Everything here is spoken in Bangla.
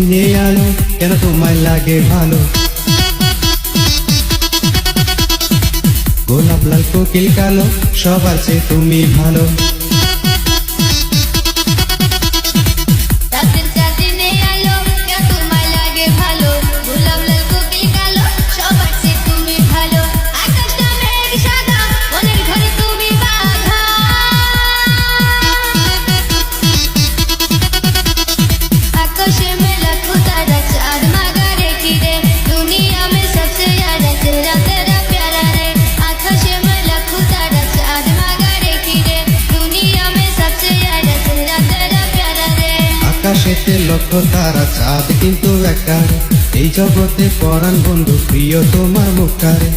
দিনে আলো কেন তোমায় লাগে ভালো। গোলাপ লাল কোকিল কালো সবার চেয়ে তুমি ভালো। আকাশেতে লক্ষ তারা চাঁদ কিন্তু একটা, এই জগতে পরাণ বন্ধু প্রিয় তোমার মুখটারে।